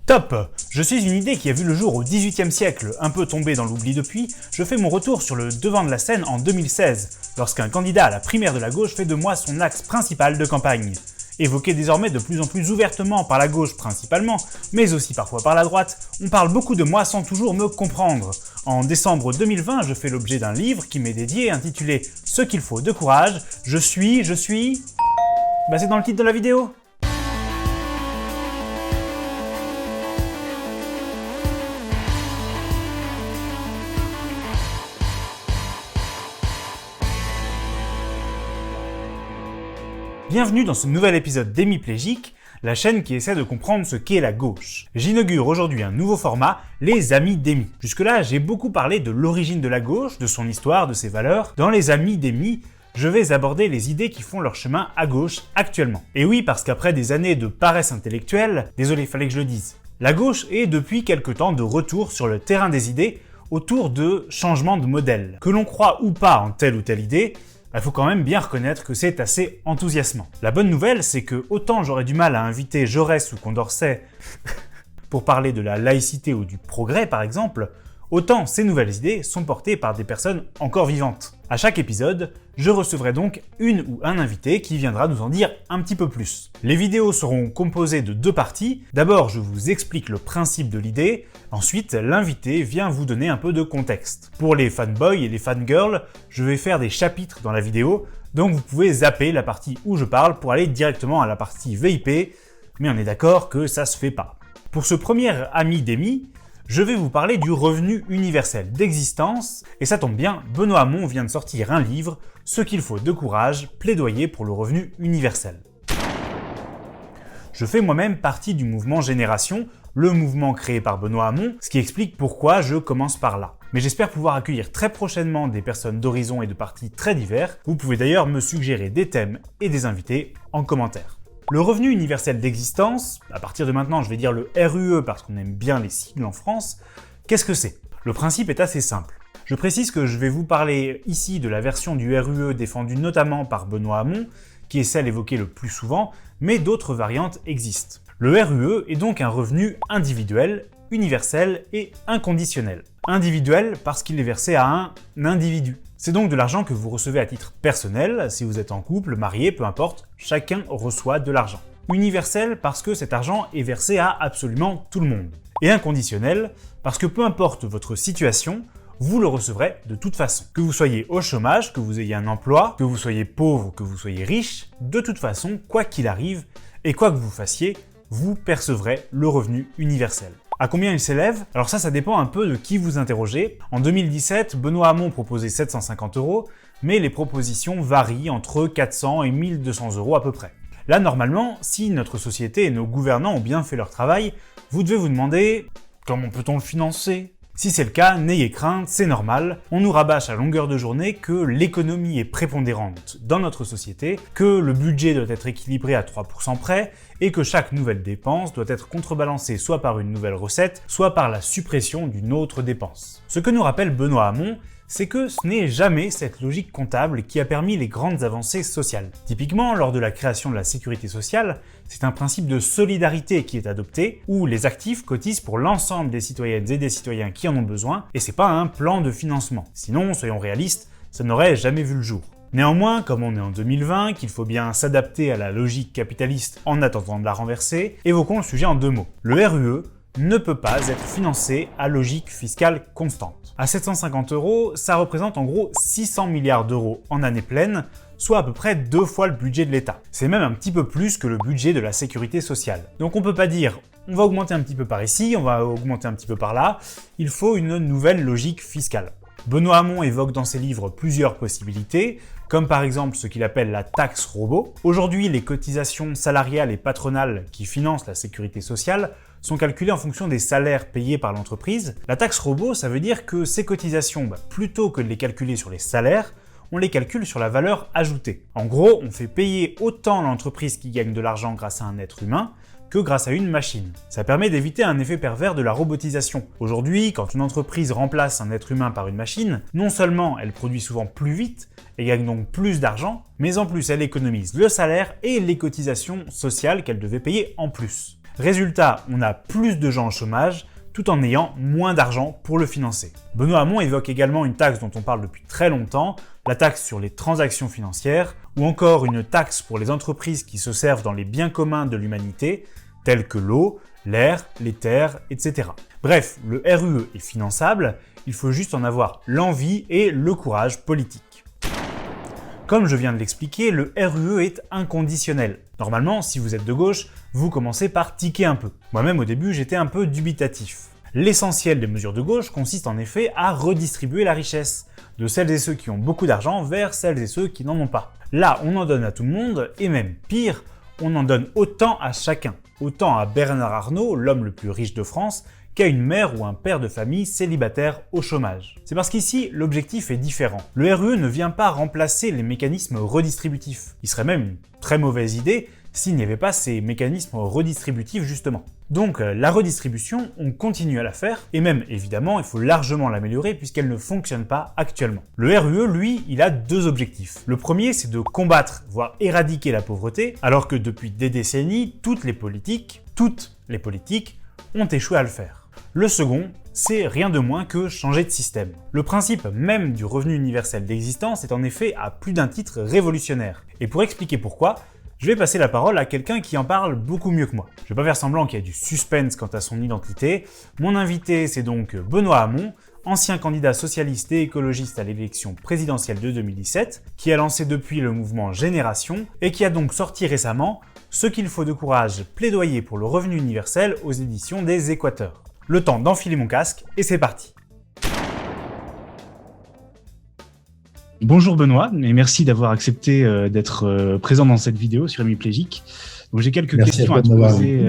Top! Je suis une idée qui a vu le jour au XVIIIe siècle, un peu tombée dans l'oubli depuis. Je fais mon retour sur le devant de la scène en 2016, lorsqu'un candidat à la primaire de la gauche fait de moi son axe principal de campagne. Évoqué désormais de plus en plus ouvertement par la gauche principalement, mais aussi parfois par la droite, on parle beaucoup de moi sans toujours me comprendre. En décembre 2020, je fais l'objet d'un livre qui m'est dédié intitulé « Ce qu'il faut de courage, je suis... » c'est dans le titre de la vidéo. Bienvenue dans ce nouvel épisode d'Hémiplégique, la chaîne qui essaie de comprendre ce qu'est la gauche. J'inaugure aujourd'hui un nouveau format, les Amis d'Hémi. Jusque-là, j'ai beaucoup parlé de l'origine de la gauche, de son histoire, de ses valeurs. Dans les Amis d'Hémi, je vais aborder les idées qui font leur chemin à gauche actuellement. Et oui, parce qu'après des années de paresse intellectuelle, désolé, fallait que je le dise, la gauche est depuis quelque temps de retour sur le terrain des idées autour de changements de modèle. Que l'on croit ou pas en telle ou telle idée, il faut quand même bien reconnaître que c'est assez enthousiasmant. La bonne nouvelle, c'est que autant j'aurais du mal à inviter Jaurès ou Condorcet pour parler de la laïcité ou du progrès par exemple, autant ces nouvelles idées sont portées par des personnes encore vivantes. À chaque épisode, je recevrai donc une ou un invité qui viendra nous en dire un petit peu plus. Les vidéos seront composées de deux parties. D'abord, je vous explique le principe de l'idée. Ensuite, l'invité vient vous donner un peu de contexte. Pour les fanboys et les fangirls, je vais faire des chapitres dans la vidéo, donc vous pouvez zapper la partie où je parle pour aller directement à la partie VIP, mais on est d'accord que ça se fait pas. Pour ce premier ami d'Hémi, je vais vous parler du revenu universel d'existence, et ça tombe bien, Benoît Hamon vient de sortir un livre, Ce qu'il faut de courage, plaidoyer pour le revenu universel. Je fais moi-même partie du mouvement Génération, le mouvement créé par Benoît Hamon, ce qui explique pourquoi je commence par là. Mais j'espère pouvoir accueillir très prochainement des personnes d'horizons et de partis très divers. Vous pouvez d'ailleurs me suggérer des thèmes et des invités en commentaire. Le revenu universel d'existence, à partir de maintenant je vais dire le RUE parce qu'on aime bien les sigles en France, qu'est-ce que c'est? Le principe est assez simple. Je précise que je vais vous parler ici de la version du RUE défendue notamment par Benoît Hamon, qui est celle évoquée le plus souvent, mais d'autres variantes existent. Le RUE est donc un revenu individuel, universel et inconditionnel. Individuel parce qu'il est versé à un individu. C'est donc de l'argent que vous recevez à titre personnel, si vous êtes en couple, marié, peu importe, chacun reçoit de l'argent. Universel parce que cet argent est versé à absolument tout le monde. Et inconditionnel parce que peu importe votre situation, vous le recevrez de toute façon. Que vous soyez au chômage, que vous ayez un emploi, que vous soyez pauvre, que vous soyez riche, de toute façon, quoi qu'il arrive, et quoi que vous fassiez, vous percevrez le revenu universel. À combien il s'élève? Alors ça dépend un peu de qui vous interrogez. En 2017, Benoît Hamon proposait 750 €, mais les propositions varient entre 400 et 1200 € à peu près. Là, normalement, si notre société et nos gouvernants ont bien fait leur travail, vous devez vous demander « Comment peut-on le financer ?» Si c'est le cas, n'ayez crainte, c'est normal. On nous rabâche à longueur de journée que l'économie est prépondérante dans notre société, que le budget doit être équilibré à 3% près, et que chaque nouvelle dépense doit être contrebalancée soit par une nouvelle recette, soit par la suppression d'une autre dépense. Ce que nous rappelle Benoît Hamon, c'est que ce n'est jamais cette logique comptable qui a permis les grandes avancées sociales. Typiquement, lors de la création de la sécurité sociale, c'est un principe de solidarité qui est adopté, où les actifs cotisent pour l'ensemble des citoyennes et des citoyens qui en ont besoin, et c'est pas un plan de financement. Sinon, soyons réalistes, ça n'aurait jamais vu le jour. Néanmoins, comme on est en 2020, qu'il faut bien s'adapter à la logique capitaliste en attendant de la renverser, évoquons le sujet en deux mots. Le RUE ne peut pas être financé à logique fiscale constante. À 750 €, ça représente en gros 600 milliards d'euros en année pleine, soit à peu près 2 fois le budget de l'État. C'est même un petit peu plus que le budget de la sécurité sociale. Donc on peut pas dire on va augmenter un petit peu par ici, on va augmenter un petit peu par là, il faut une nouvelle logique fiscale. Benoît Hamon évoque dans ses livres plusieurs possibilités, comme par exemple ce qu'il appelle la taxe robot. Aujourd'hui, les cotisations salariales et patronales qui financent la sécurité sociale sont calculées en fonction des salaires payés par l'entreprise. La taxe robot, ça veut dire que ces cotisations, plutôt que de les calculer sur les salaires, on les calcule sur la valeur ajoutée. En gros, on fait payer autant l'entreprise qui gagne de l'argent grâce à un être humain que grâce à une machine. Ça permet d'éviter un effet pervers de la robotisation. Aujourd'hui, quand une entreprise remplace un être humain par une machine, non seulement elle produit souvent plus vite et gagne donc plus d'argent, mais en plus elle économise le salaire et les cotisations sociales qu'elle devait payer en plus. Résultat, on a plus de gens au chômage, tout en ayant moins d'argent pour le financer. Benoît Hamon évoque également une taxe dont on parle depuis très longtemps, la taxe sur les transactions financières, ou encore une taxe pour les entreprises qui se servent dans les biens communs de l'humanité, tels que l'eau, l'air, les terres, etc. Bref, le RUE est finançable, il faut juste en avoir l'envie et le courage politique. Comme je viens de l'expliquer, le RUE est inconditionnel. Normalement, si vous êtes de gauche, vous commencez par tiquer un peu. Moi-même, au début, j'étais un peu dubitatif. L'essentiel des mesures de gauche consiste en effet à redistribuer la richesse, de celles et ceux qui ont beaucoup d'argent vers celles et ceux qui n'en ont pas. Là, on en donne à tout le monde, et même pire, on en donne autant à chacun. Autant à Bernard Arnault, l'homme le plus riche de France, qu'à une mère ou un père de famille célibataire au chômage. C'est parce qu'ici, l'objectif est différent. Le RUE ne vient pas remplacer les mécanismes redistributifs. Il serait même une très mauvaise idée s'il n'y avait pas ces mécanismes redistributifs justement. Donc la redistribution, on continue à la faire, et même évidemment, il faut largement l'améliorer puisqu'elle ne fonctionne pas actuellement. Le RUE, lui, il a deux objectifs. Le premier, c'est de combattre, voire éradiquer la pauvreté, alors que depuis des décennies, toutes les politiques ont échoué à le faire. Le second, c'est rien de moins que changer de système. Le principe même du revenu universel d'existence est en effet à plus d'un titre révolutionnaire. Et pour expliquer pourquoi, je vais passer la parole à quelqu'un qui en parle beaucoup mieux que moi. Je vais pas faire semblant qu'il y a du suspense quant à son identité. Mon invité, c'est donc Benoît Hamon, ancien candidat socialiste et écologiste à l'élection présidentielle de 2017, qui a lancé depuis le mouvement Génération et qui a donc sorti récemment « Ce qu'il faut de courage, plaidoyer pour le revenu universel » aux éditions des Équateurs. Le temps d'enfiler mon casque et c'est parti. Bonjour Benoît, et merci d'avoir accepté d'être présent dans cette vidéo sur Hémiplégique. Donc j'ai quelques questions à te poser.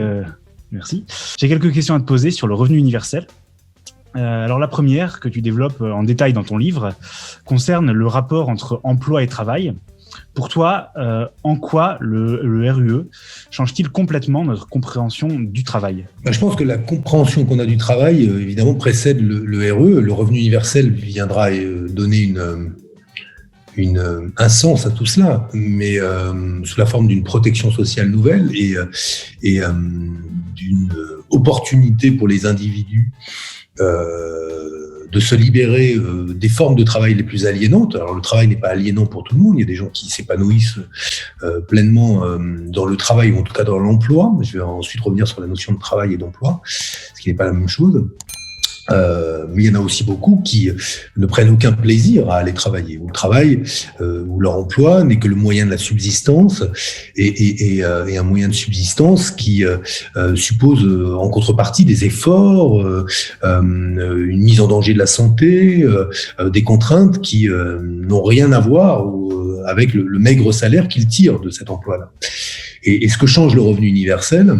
Merci. J'ai quelques questions à te poser sur le revenu universel. Alors la première, que tu développes en détail dans ton livre, concerne le rapport entre emploi et travail. Pour toi, en quoi le RUE change-t-il complètement notre compréhension du travail ? Je pense que la compréhension qu'on a du travail, évidemment, précède le RUE. Le revenu universel viendra donner un sens à tout cela, mais sous la forme d'une protection sociale nouvelle et d'une opportunité pour les individus de se libérer des formes de travail les plus aliénantes. Alors le travail n'est pas aliénant pour tout le monde, il y a des gens qui s'épanouissent pleinement dans le travail ou en tout cas dans l'emploi. Je vais ensuite revenir sur la notion de travail et d'emploi, ce qui n'est pas la même chose. Mais il y en a aussi beaucoup qui ne prennent aucun plaisir à aller travailler. Où le travail ou leur emploi n'est que le moyen de la subsistance et un moyen de subsistance qui suppose en contrepartie des efforts, une mise en danger de la santé, des contraintes qui n'ont rien à voir avec le maigre salaire qu'ils tirent de cet emploi-là. Et ce que change le revenu universel,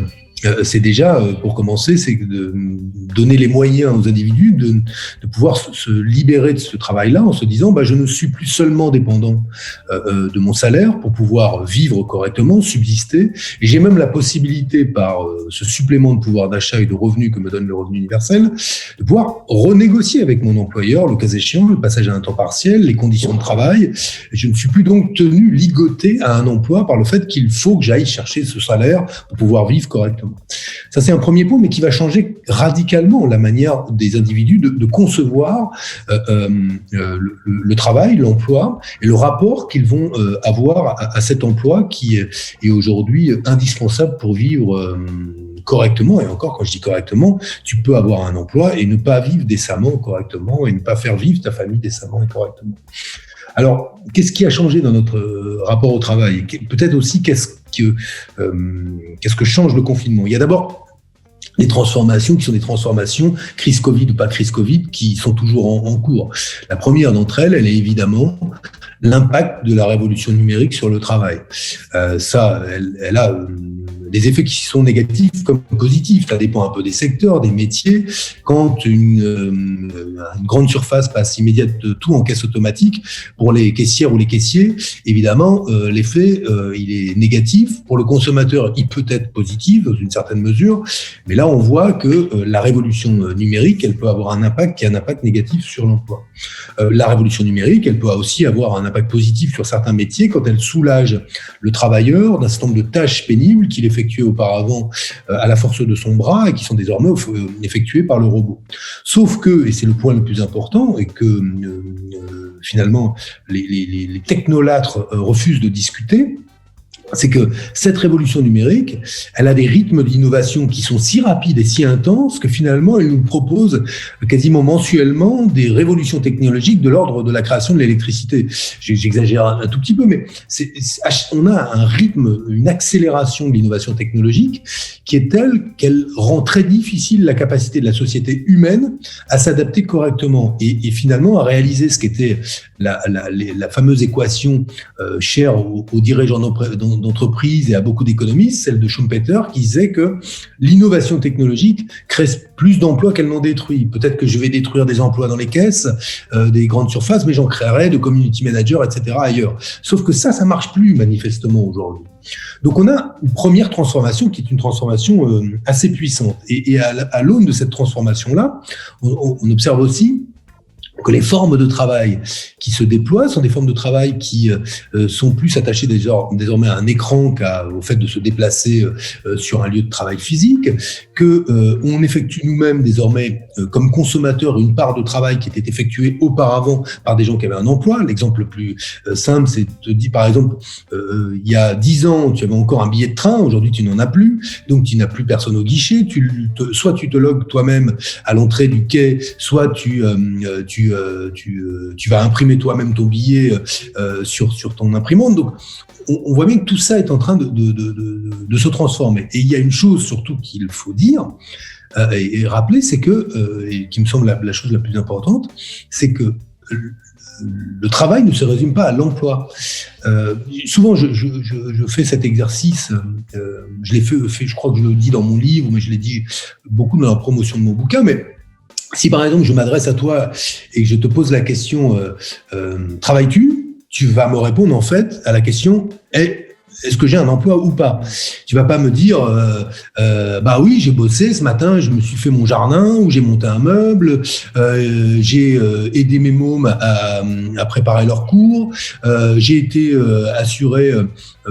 c'est déjà, pour commencer, c'est de donner les moyens aux individus de pouvoir se libérer de ce travail-là en se disant je ne suis plus seulement dépendant de mon salaire pour pouvoir vivre correctement, subsister, et j'ai même la possibilité par ce supplément de pouvoir d'achat et de revenus que me donne le revenu universel, de pouvoir renégocier avec mon employeur, le cas échéant, le passage à un temps partiel, les conditions de travail. Je ne suis plus donc tenu, ligoté à un emploi par le fait qu'il faut que j'aille chercher ce salaire pour pouvoir vivre correctement. Ça, c'est un premier point, mais qui va changer radicalement la manière des individus de concevoir le travail, l'emploi, et le rapport qu'ils vont avoir à cet emploi qui est aujourd'hui indispensable pour vivre correctement. Et encore, quand je dis correctement, tu peux avoir un emploi et ne pas vivre décemment, correctement, et ne pas faire vivre ta famille décemment et correctement. Alors, qu'est-ce qui a changé dans notre rapport au travail ? Peut-être aussi, qu'est-ce que change le confinement ? Il y a d'abord des transformations qui sont des transformations, crise Covid ou pas crise Covid, qui sont toujours en cours. La première d'entre elles, elle est évidemment l'impact de la révolution numérique sur le travail. Elle a des effets qui sont négatifs comme positifs. Ça dépend un peu des secteurs, des métiers. Quand une grande surface passe immédiatement tout en caisse automatique, pour les caissières ou les caissiers, évidemment, l'effet, il est négatif. Pour le consommateur, il peut être positif dans une certaine mesure. Mais là, on voit que la révolution numérique, elle peut avoir un impact qui est un impact négatif sur l'emploi. La révolution numérique, elle peut aussi avoir un impact positif sur certains métiers quand elle soulage le travailleur d'un certain nombre de tâches pénibles qui les fait effectuées auparavant à la force de son bras et qui sont désormais effectuées par le robot. Sauf que, et c'est le point le plus important, et que finalement les technolâtres refusent de discuter, c'est que cette révolution numérique, elle a des rythmes d'innovation qui sont si rapides et si intenses que finalement, elle nous propose quasiment mensuellement des révolutions technologiques de l'ordre de la création de l'électricité. J'exagère un tout petit peu, mais on a un rythme, une accélération de l'innovation technologique qui est telle qu'elle rend très difficile la capacité de la société humaine à s'adapter correctement et finalement à réaliser ce qu'était la fameuse équation chère aux dirigeants d'entreprise et à beaucoup d'économistes, celle de Schumpeter, qui disait que l'innovation technologique crée plus d'emplois qu'elle n'en détruit. Peut-être que je vais détruire des emplois dans les caisses, des grandes surfaces, mais j'en créerai de community managers, etc. ailleurs. Sauf que ça marche plus manifestement aujourd'hui. Donc on a une première transformation qui est une transformation assez puissante. Et à l'aune de cette transformation-là, on observe aussi que les formes de travail qui se déploient sont des formes de travail qui sont plus attachées désormais à un écran qu'au fait de se déplacer sur un lieu de travail physique, que on effectue nous-mêmes désormais comme consommateurs une part de travail qui était effectuée auparavant par des gens qui avaient un emploi. L'exemple le plus simple, c'est de dire par exemple, il y a 10 ans, tu avais encore un billet de train, aujourd'hui tu n'en as plus, donc tu n'as plus personne au guichet, soit tu te logues toi-même à l'entrée du quai, soit tu vas imprimer toi-même ton billet sur ton imprimante. Donc, on voit bien que tout ça est en train de se transformer. Et il y a une chose surtout qu'il faut dire et rappeler, c'est que, et qui me semble la chose la plus importante, c'est que le travail ne se résume pas à l'emploi. Souvent, je fais cet exercice, je l'ai fait, je crois que je le dis dans mon livre, mais je l'ai dit beaucoup dans la promotion de mon bouquin, mais si par exemple je m'adresse à toi et que je te pose la question travailles-tu, tu vas me répondre en fait à la question est-ce que j'ai un emploi ou pas? Tu vas pas me dire bah oui, j'ai bossé ce matin, je me suis fait mon jardin ou j'ai monté un meuble, j'ai aidé mes mômes à préparer leurs cours, j'ai été assuré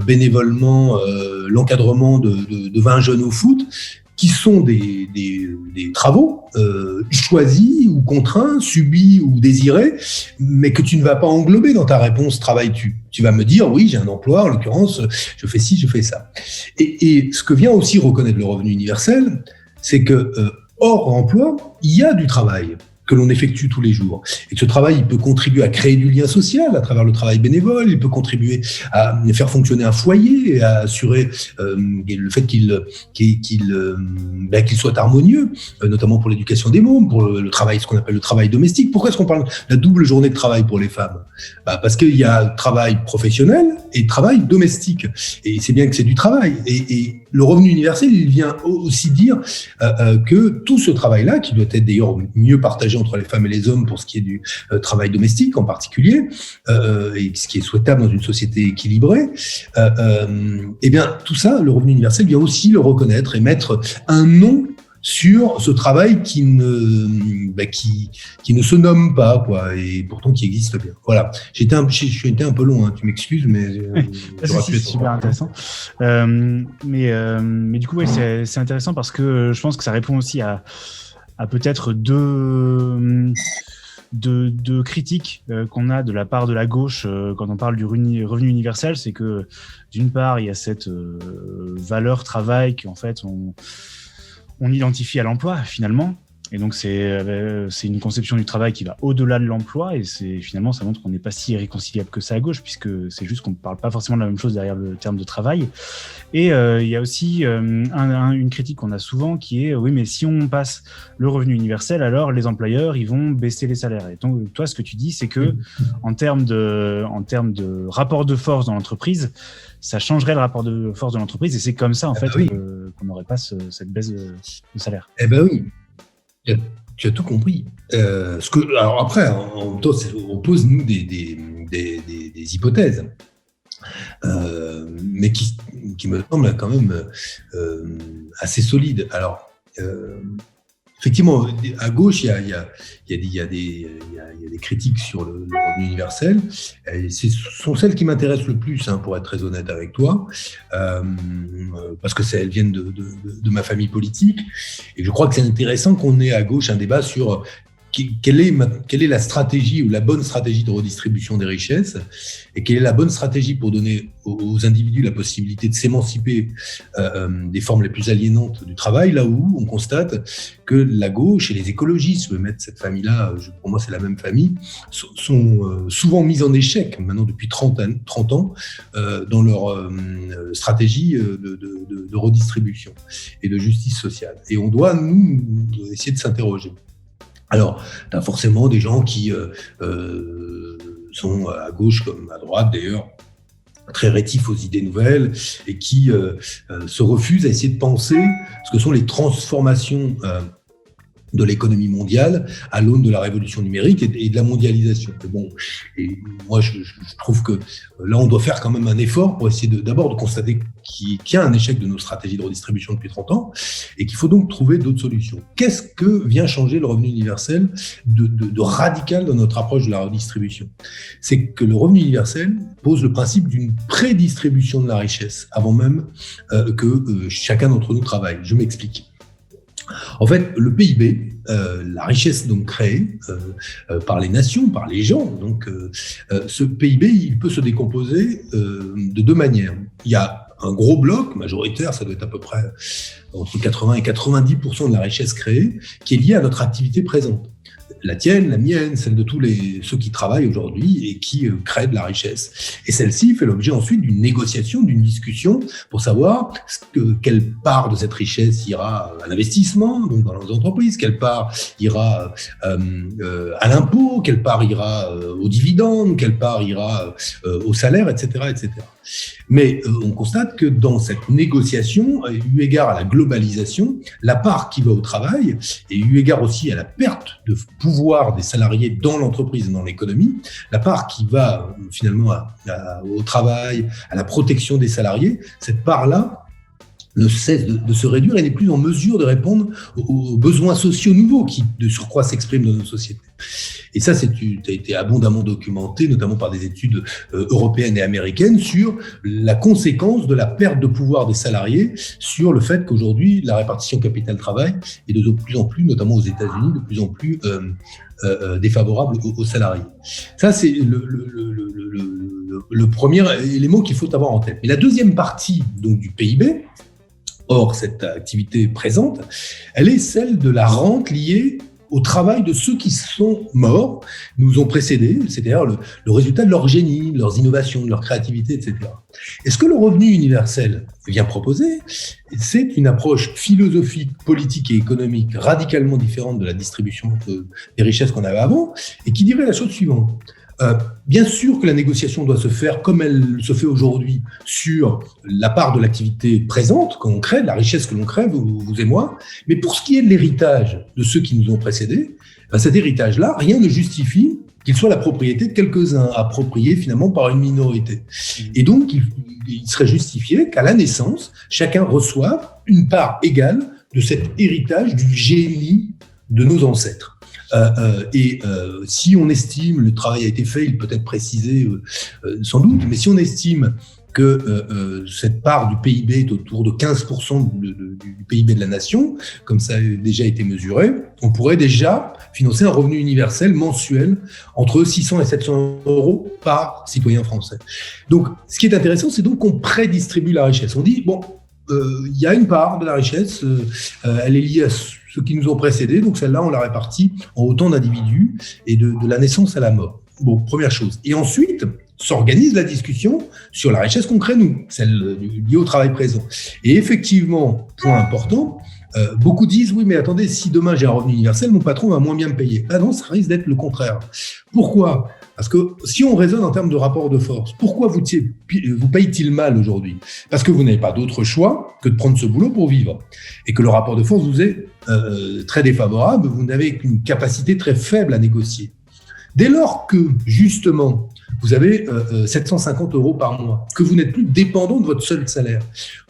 bénévolement l'encadrement de 20 jeunes au foot, qui sont des travaux choisis ou contraints, subis ou désirés, mais que tu ne vas pas englober dans ta réponse « travailles-tu ». Tu vas me dire « oui, j'ai un emploi, en l'occurrence, je fais ci, je fais ça ». Et ce que vient aussi reconnaître le revenu universel, c'est que hors emploi, il y a du travail que l'on effectue tous les jours. Et que ce travail, il peut contribuer à créer du lien social à travers le travail bénévole, il peut contribuer à faire fonctionner un foyer et à assurer le fait qu'il soit harmonieux, notamment pour l'éducation des mômes, pour le travail, ce qu'on appelle le travail domestique. Pourquoi est-ce qu'on parle de la double journée de travail pour les femmes? Parce qu'il y a travail professionnel et travail domestique. Et c'est bien que c'est du travail. Et le revenu universel, il vient aussi dire que tout ce travail-là, qui doit être d'ailleurs mieux partagé entre les femmes et les hommes pour ce qui est du travail domestique en particulier, et ce qui est souhaitable dans une société équilibrée, eh bien tout ça, le revenu universel vient aussi le reconnaître et mettre un nom sur ce travail qui ne se nomme pas, quoi, et pourtant qui existe bien. Voilà. J'ai été un peu long, hein, tu m'excuses, mais c'est super intéressant. Mais du coup, ouais, c'est intéressant parce que je pense que ça répond aussi à peut-être deux critiques qu'on a de la part de la gauche quand on parle du revenu universel. C'est que d'une part, il y a cette valeur travail qu'en fait on identifie à l'emploi finalement, et donc c'est une conception du travail qui va au-delà de l'emploi, et finalement ça montre qu'on n'est pas si irréconciliable que ça à gauche, puisque c'est juste qu'on ne parle pas forcément de la même chose derrière le terme de travail. Et il y a aussi une critique qu'on a souvent qui est oui, mais si on passe le revenu universel, alors les employeurs ils vont baisser les salaires. Et donc toi, ce que tu dis, c'est que en termes de rapport de force dans l'entreprise, ça changerait le rapport de force de l'entreprise, et c'est comme ça en fait qu'on n'aurait pas cette baisse de salaire. Eh ben oui, tu as tout compris. Alors après, en même temps, on pose nous des hypothèses, mais qui me semblent quand même assez solides. Alors, effectivement, à gauche, il y a des critiques sur le revenu universel. Et ce sont celles qui m'intéressent le plus, hein, pour être très honnête avec toi, parce que elles viennent de ma famille politique. Et je crois que c'est intéressant qu'on ait à gauche un débat sur quelle est la stratégie ou la bonne stratégie de redistribution des richesses, et quelle est la bonne stratégie pour donner aux individus la possibilité de s'émanciper des formes les plus aliénantes du travail, là où on constate que la gauche et les écologistes, je vais mettre cette famille-là, pour moi c'est la même famille, sont souvent mises en échec maintenant depuis 30 ans dans leur stratégie de redistribution et de justice sociale. Et on doit, nous, essayer de s'interroger. Alors, tu as forcément des gens qui sont à gauche comme à droite, d'ailleurs, très rétifs aux idées nouvelles et qui se refusent à essayer de penser ce que sont les transformations de l'économie mondiale à l'aune de la révolution numérique et de la mondialisation. Et moi, je trouve que là, on doit faire quand même un effort pour essayer d'abord de constater qu'il y a un échec de nos stratégies de redistribution depuis 30 ans et qu'il faut donc trouver d'autres solutions. Qu'est-ce que vient changer le revenu universel de radical dans notre approche de la redistribution ? C'est que le revenu universel pose le principe d'une prédistribution de la richesse avant même que chacun d'entre nous travaille. Je m'explique. En fait, le PIB, la richesse donc créée par les nations, par les gens, donc ce PIB, il peut se décomposer de deux manières. Il y a un gros bloc majoritaire, ça doit être à peu près entre 80 et 90% de la richesse créée, qui est liée à notre activité présente. La tienne, la mienne, celle de tous ceux qui travaillent aujourd'hui et qui créent de la richesse. Et celle-ci fait l'objet ensuite d'une négociation, d'une discussion pour savoir quelle part de cette richesse ira à l'investissement, donc dans nos entreprises, quelle part ira à l'impôt, quelle part ira aux dividendes, quelle part ira au salaire, etc., etc. Mais on constate que dans cette négociation, eu égard à la globalisation, la part qui va au travail, et eu égard aussi à la perte de pouvoir des salariés dans l'entreprise et dans l'économie, la part qui va finalement au travail, à la protection des salariés, cette part-là ne cesse de se réduire et n'est plus en mesure de répondre aux besoins sociaux nouveaux qui, de surcroît, s'expriment dans nos sociétés. Et ça, ça a été abondamment documenté, notamment par des études européennes et américaines, sur la conséquence de la perte de pouvoir des salariés, sur le fait qu'aujourd'hui, la répartition capital-travail est de plus en plus, notamment aux États-Unis, de plus en plus défavorable aux salariés. Ça, c'est le premier élément qu'il faut avoir en tête. Mais la deuxième partie donc, du PIB, or, cette activité présente, elle est celle de la rente liée au travail de ceux qui sont morts, nous ont précédés, c'est-à-dire le résultat de leur génie, de leurs innovations, de leur créativité, etc. Et ce que le revenu universel vient proposer, c'est une approche philosophique, politique et économique radicalement différente de la distribution des richesses qu'on avait avant, et qui dirait la chose suivante. Bien sûr que la négociation doit se faire comme elle se fait aujourd'hui sur la part de l'activité présente qu'on crée, de la richesse que l'on crée, vous et moi, mais pour ce qui est de l'héritage de ceux qui nous ont précédés, cet héritage-là, rien ne justifie qu'il soit la propriété de quelques-uns, approprié finalement par une minorité. Et donc, il serait justifié qu'à la naissance, chacun reçoive une part égale de cet héritage du génie de nos ancêtres. Si on estime, le travail a été fait, il peut être précisé sans doute, mais si on estime que cette part du PIB est autour de 15% du PIB de la nation, comme ça a déjà été mesuré, on pourrait déjà financer un revenu universel mensuel entre 600 et 700 euros par citoyen français. Donc, ce qui est intéressant, c'est donc qu'on prédistribue la richesse. On dit, bon, il y a une part de la richesse, elle est liée à ceux qui nous ont précédés, donc celle-là, on la répartit en autant d'individus et de la naissance à la mort. Bon, première chose. Et ensuite, s'organise la discussion sur la richesse qu'on crée, nous, celle liée au travail présent. Et effectivement, point important, beaucoup disent, oui, mais attendez, si demain j'ai un revenu universel, mon patron va moins bien me payer. Ah non, ça risque d'être le contraire. Pourquoi ? Parce que si on raisonne en termes de rapport de force, pourquoi vous paye-t-il mal aujourd'hui ? Parce que vous n'avez pas d'autre choix que de prendre ce boulot pour vivre. Et que le rapport de force vous est très défavorable, vous n'avez qu'une capacité très faible à négocier. Dès lors que, justement, vous avez 750 euros par mois, que vous n'êtes plus dépendant de votre seul salaire,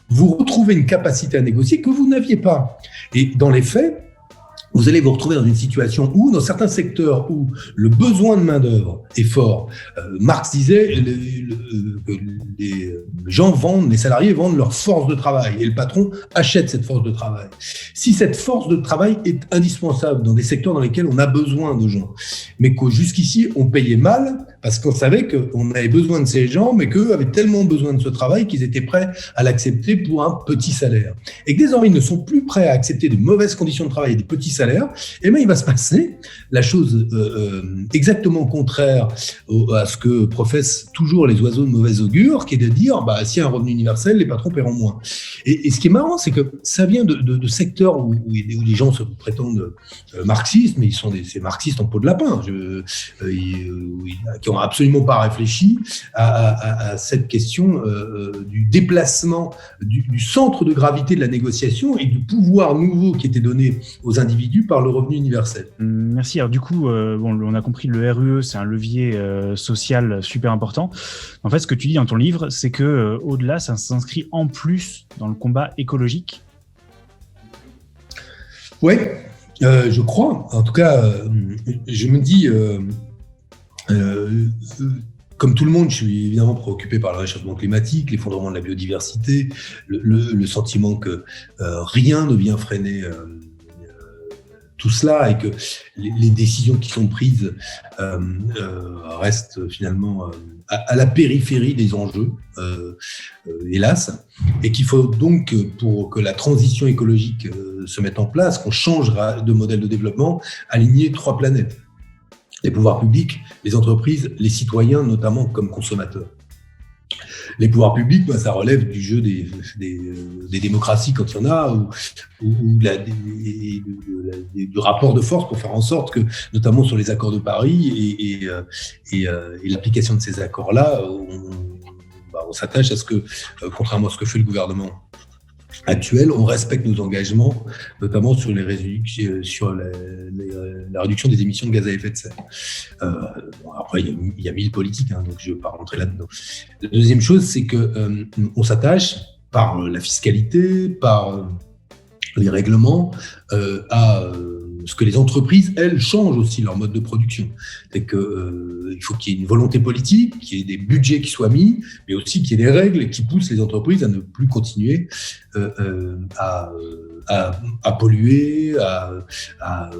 vous retrouvez une capacité à négocier que vous n'aviez pas. Et dans les faits, vous allez vous retrouver dans une situation où, dans certains secteurs où le besoin de main-d'œuvre est fort, Marx disait que les gens vendent, les salariés vendent leur force de travail et le patron achète cette force de travail. Si cette force de travail est indispensable dans des secteurs dans lesquels on a besoin de gens, mais que jusqu'ici on payait mal parce qu'on savait qu'on avait besoin de ces gens, mais qu'eux avaient tellement besoin de ce travail qu'ils étaient prêts à l'accepter pour un petit salaire. Et que désormais ils ne sont plus prêts à accepter de mauvaises conditions de travail et des petits salaires, et bien il va se passer la chose exactement contraire à ce que professent toujours les oiseaux de mauvais augure, qui est de dire s'il y a un revenu universel, les patrons paieront moins. Et ce qui est marrant, c'est que ça vient de secteurs où les gens se prétendent marxistes, mais ces marxistes en peau de lapin, qui n'ont absolument pas réfléchi à cette question du déplacement du centre de gravité de la négociation et du pouvoir nouveau qui était donné aux individus par le revenu universel. Merci. Alors du coup, on a compris, le RUE, c'est un levier social super important. En fait, ce que tu dis dans ton livre, c'est que au-delà, ça s'inscrit en plus dans le combat écologique. Oui, je crois. En tout cas, je me dis, comme tout le monde, je suis évidemment préoccupé par le réchauffement climatique, l'effondrement de la biodiversité, le sentiment que rien ne vient freiner tout cela et que les décisions qui sont prises restent finalement à la périphérie des enjeux, hélas, et qu'il faut donc, pour que la transition écologique se mette en place, qu'on change de modèle de développement, aligner 3 planètes. Les pouvoirs publics, les entreprises, les citoyens, notamment comme consommateurs. Les pouvoirs publics, ça relève du jeu des démocraties quand il y en a, ou du rapport de force pour faire en sorte que, notamment sur les accords de Paris et l'application de ces accords-là, on s'attache à ce que, contrairement à ce que fait le gouvernement actuel, on respecte nos engagements, notamment sur la réduction des émissions de gaz à effet de serre. Après, il y a 1000 politiques, donc je ne vais pas rentrer là-dedans. La deuxième chose, c'est qu'on s'attache, par la fiscalité, par les règlements, à ce que les entreprises, elles, changent aussi leur mode de production. C'est il faut qu'il y ait une volonté politique, qu'il y ait des budgets qui soient mis, mais aussi qu'il y ait des règles qui poussent les entreprises à ne plus continuer à polluer, à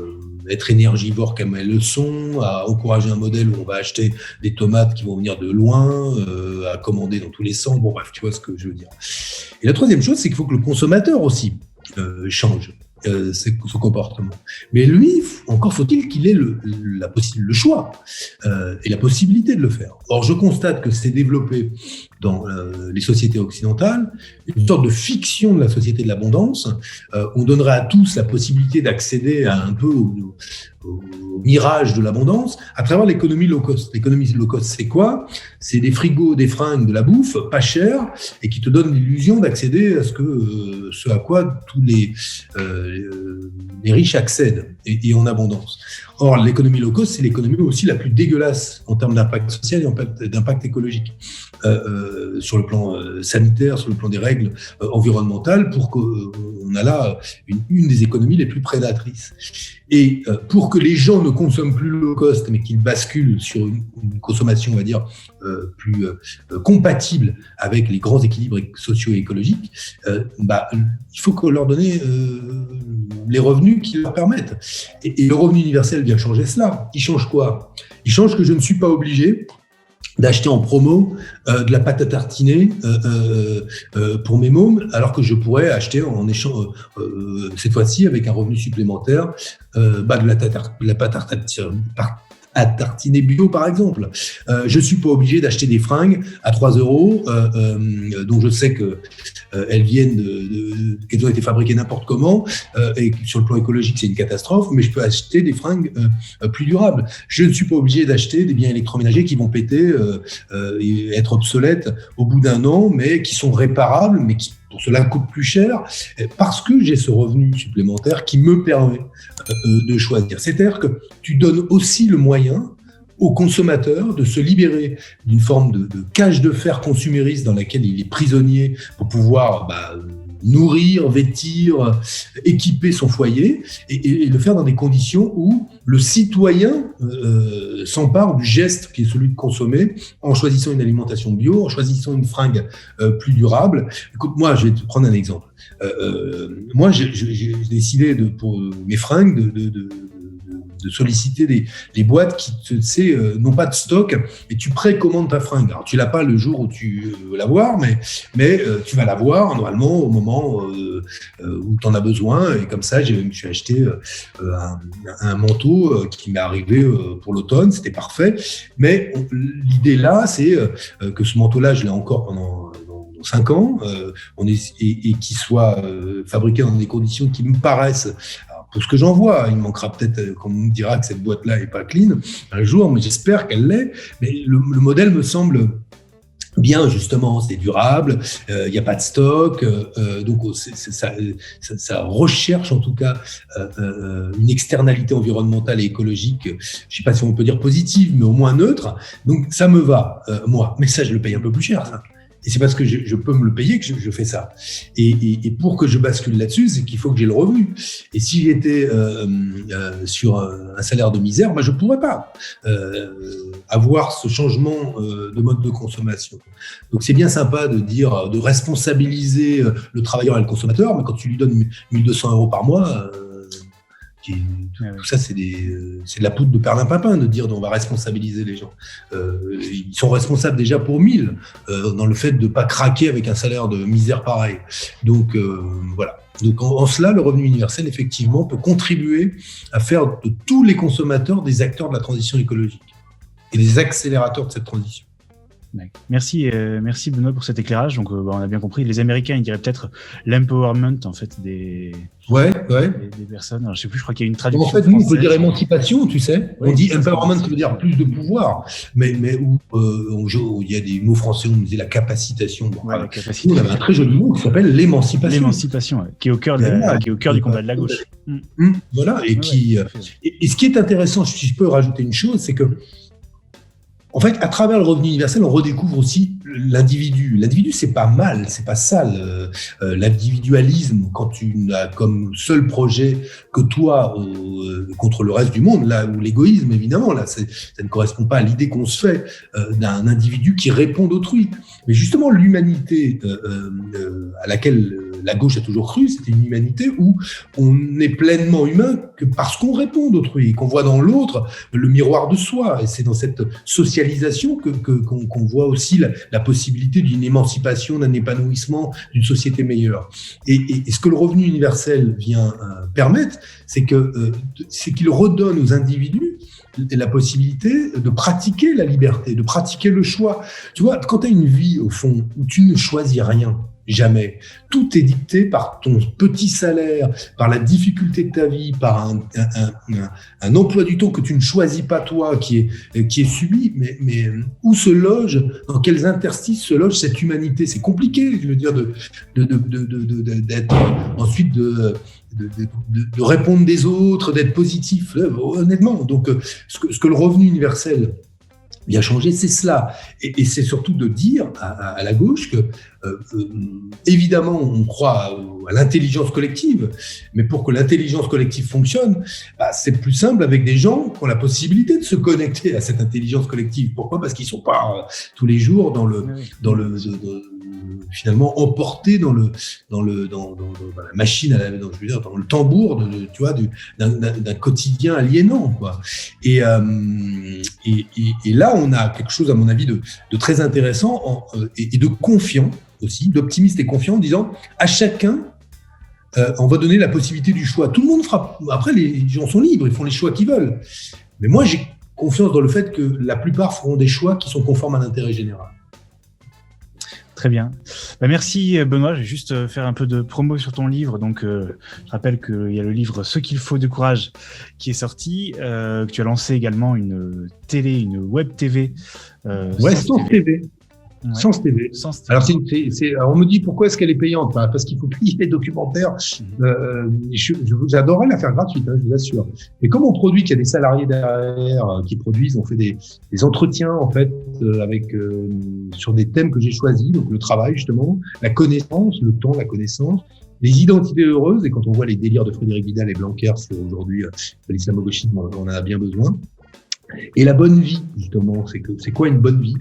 être énergivores comme elles le sont, à encourager un modèle où on va acheter des tomates qui vont venir de loin, à commander dans tous les sens. Bon, bref, tu vois ce que je veux dire. Et la troisième chose, c'est qu'il faut que le consommateur aussi change son comportement. Mais lui, encore faut-il qu'il ait le choix et la possibilité de le faire. Or, je constate que c'est développé dans les sociétés occidentales une sorte de fiction de la société de l'abondance. On donnerait à tous la possibilité d'accéder à un peu au mirage de l'abondance à travers l'économie low cost. L'économie low cost, c'est quoi ? C'est des frigos, des fringues, de la bouffe, pas cher, et qui te donnent l'illusion d'accéder à ce à quoi tous les riches accèdent, et en abondance. Or, l'économie low cost, c'est l'économie aussi la plus dégueulasse en termes d'impact social et d'impact écologique. Sur le plan sanitaire, sur le plan des règles environnementales, pour qu'on a là une des économies les plus prédatrices. Et pour que les gens ne consomment plus low cost, mais qu'ils basculent sur une consommation, on va dire, plus compatible avec les grands équilibres sociaux et écologiques, il faut qu'on leur donne les revenus qui leur permettent. Et le revenu universel vient changer cela. Il change quoi ? Il change que je ne suis pas obligé d'acheter en promo de la pâte à tartiner pour mes mômes, alors que je pourrais acheter en échange, cette fois-ci avec un revenu supplémentaire, de la pâte à tartiner bio, par exemple. Je ne suis pas obligé d'acheter des fringues à 3 €, dont je sais qu'elles viennent qu'elles ont été fabriquées n'importe comment, et sur le plan écologique, c'est une catastrophe, mais je peux acheter des fringues plus durables. Je ne suis pas obligé d'acheter des biens électroménagers qui vont péter et être obsolètes au bout d'un an, mais qui sont réparables, mais qui pour cela coûte plus cher, parce que j'ai ce revenu supplémentaire qui me permet de choisir. C'est-à-dire que tu donnes aussi le moyen au consommateur de se libérer d'une forme de cage de fer consumériste dans laquelle il est prisonnier pour pouvoir nourrir, vêtir, équiper son foyer et le faire dans des conditions où le citoyen s'empare du geste qui est celui de consommer en choisissant une alimentation bio, en choisissant une fringue plus durable. Écoute, moi, je vais te prendre un exemple. Moi, j'ai décidé pour mes fringues de solliciter des boîtes qui, tu sais, n'ont pas de stock et tu précommandes ta fringue. Alors, tu l'as pas le jour où tu veux l'avoir, mais tu vas l'avoir normalement au moment où tu en as besoin. Et comme ça, je me suis acheté un manteau qui m'est arrivé pour l'automne. C'était parfait. Mais l'idée là, c'est que ce manteau-là, je l'ai encore pendant 5 ans, et qu'il soit fabriqué dans des conditions qui me paraissent, alors, pour ce que j'en vois, il manquera peut-être qu'on me dira que cette boîte-là est pas clean un jour, mais j'espère qu'elle l'est. Mais le modèle me semble bien, justement, c'est durable, il n'y a pas de stock, donc ça recherche en tout cas une externalité environnementale et écologique, je ne sais pas si on peut dire positive, mais au moins neutre. Donc ça me va, moi. Mais ça, je le paye un peu plus cher, ça. Et c'est parce que je peux me le payer que je fais ça. Et pour que je bascule là-dessus, c'est qu'il faut que j'ai le revenu. Et si j'étais sur un salaire de misère, je ne pourrais pas avoir ce changement de mode de consommation. Donc c'est bien sympa de dire, de responsabiliser le travailleur et le consommateur, mais quand tu lui donnes 1 200 € par mois, tout ça, c'est de la poudre de perlimpinpin de dire on va responsabiliser les gens. Ils sont responsables déjà pour 1 000 dans le fait de ne pas craquer avec un salaire de misère pareil. Donc voilà. Donc en cela, le revenu universel, effectivement, peut contribuer à faire de tous les consommateurs des acteurs de la transition écologique et des accélérateurs de cette transition. Merci Benoît pour cet éclairage. Donc on a bien compris, les Américains ils diraient peut-être l'empowerment en fait des personnes. Alors, je sais plus, je crois qu'il y a une traduction. En fait, nous on peut dire émancipation, tu sais. On dit empowerment qui veut dire plus de pouvoir, mais où il y a des mots français, on disait la capacitation. La capacité. On avait un très joli mot qui s'appelle l'émancipation. L'émancipation, qui est au cœur du combat de la gauche. Voilà, et ce qui est intéressant, si je peux rajouter une chose, c'est que en fait, à travers le revenu universel, on redécouvre aussi l'individu. L'individu, c'est pas mal, c'est pas sale. L'individualisme, quand tu n'as comme seul projet que toi contre le reste du monde, là où l'égoïsme, évidemment, là, ça ne correspond pas à l'idée qu'on se fait d'un individu qui répond d'autrui. Mais justement, l'humanité à laquelle la gauche a toujours cru, c'était une humanité où on est pleinement humain que parce qu'on répond d'autrui, qu'on voit dans l'autre le miroir de soi. Et c'est dans cette socialisation qu'on voit aussi la possibilité d'une émancipation, d'un épanouissement, d'une société meilleure. Et ce que le revenu universel vient permettre, c'est qu'il redonne aux individus la possibilité de pratiquer la liberté, de pratiquer le choix. Tu vois, quand tu as une vie, au fond, où tu ne choisis rien, jamais. Tout est dicté par ton petit salaire, par la difficulté de ta vie, par un emploi du temps que tu ne choisis pas toi, qui est subi. Mais où se loge, dans quels interstices se loge cette humanité? C'est compliqué, je veux dire, d'être ensuite de répondre des autres, d'être positif, honnêtement. Donc, ce que le revenu universel vient changer, c'est cela. Et c'est surtout de dire à la gauche que, évidemment, on croit à l'intelligence collective, mais pour que l'intelligence collective fonctionne, c'est plus simple avec des gens qui ont la possibilité de se connecter à cette intelligence collective. Pourquoi ? Parce qu'ils ne sont pas tous les jours finalement emportés dans la machine, dans le tambour d'un quotidien aliénant, quoi. Et là, on a quelque chose, à mon avis, de très intéressant et de confiant aussi, d'optimiste et confiant, en disant à chacun, on va donner la possibilité du choix. Tout le monde fera. Après, les gens sont libres, ils font les choix qu'ils veulent. Mais moi, j'ai confiance dans le fait que la plupart feront des choix qui sont conformes à l'intérêt général. Très bien. Merci Benoît, je vais juste faire un peu de promo sur ton livre. Donc, je rappelle qu'il y a le livre Ce qu'il faut de courage qui est sorti, que tu as lancé également une web TV. Sens TV. Ouais. Sans TV. Sans TV. Alors, alors, on me dit pourquoi est-ce qu'elle est payante? Bah, parce qu'il faut payer les documentaires. J'adorerais la faire gratuite, hein, je vous assure. Mais comme on produit, qu'il y a des salariés derrière qui produisent, on fait des entretiens en fait sur des thèmes que j'ai choisis, donc le travail justement, la connaissance, le temps, la connaissance, les identités heureuses. Et quand on voit les délires de Frédéric Vidal et Blanquer sur aujourd'hui l'islamo-gauchisme, on en a bien besoin. Et la bonne vie, justement, c'est quoi une bonne vie?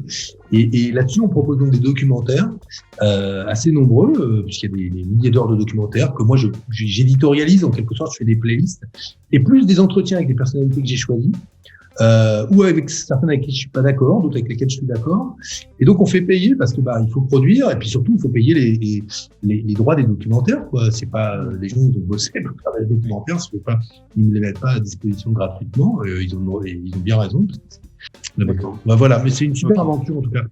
Et là-dessus, on propose donc des documentaires assez nombreux, puisqu'il y a des milliers d'heures de documentaires que moi j'éditorialise en quelque sorte, je fais des playlists, et plus des entretiens avec des personnalités que j'ai choisies, ou avec certaines avec qui je suis pas d'accord, d'autres avec lesquelles je suis d'accord. Et donc on fait payer parce que il faut produire, et puis surtout il faut payer les droits des documentaires, quoi. C'est pas les gens qui ont bossé pour faire des documentaires, ils ne les mettent pas à disposition gratuitement. Ils ont bien raison. Voilà, mais c'est une super aventure en tout cas.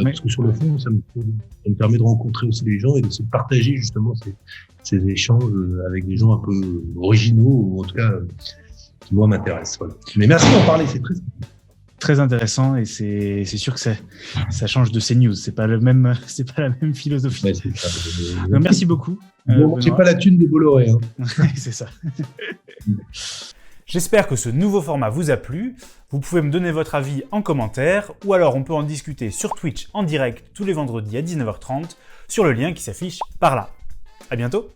Parce que sur le fond, ça me permet de rencontrer aussi les gens et de partager justement ces échanges avec des gens un peu originaux, ou en tout cas qui moi m'intéresse. Voilà. Mais merci d'en parler, c'est très intéressant, et c'est sûr que ça change de CNews. C'est pas la même philosophie. Ouais, c'est ça. Donc, merci beaucoup. C'est pas la thune de Bolloré. Hein. C'est ça. J'espère que ce nouveau format vous a plu. Vous pouvez me donner votre avis en commentaire, ou alors on peut en discuter sur Twitch en direct tous les vendredis à 19h30 sur le lien qui s'affiche par là. À bientôt.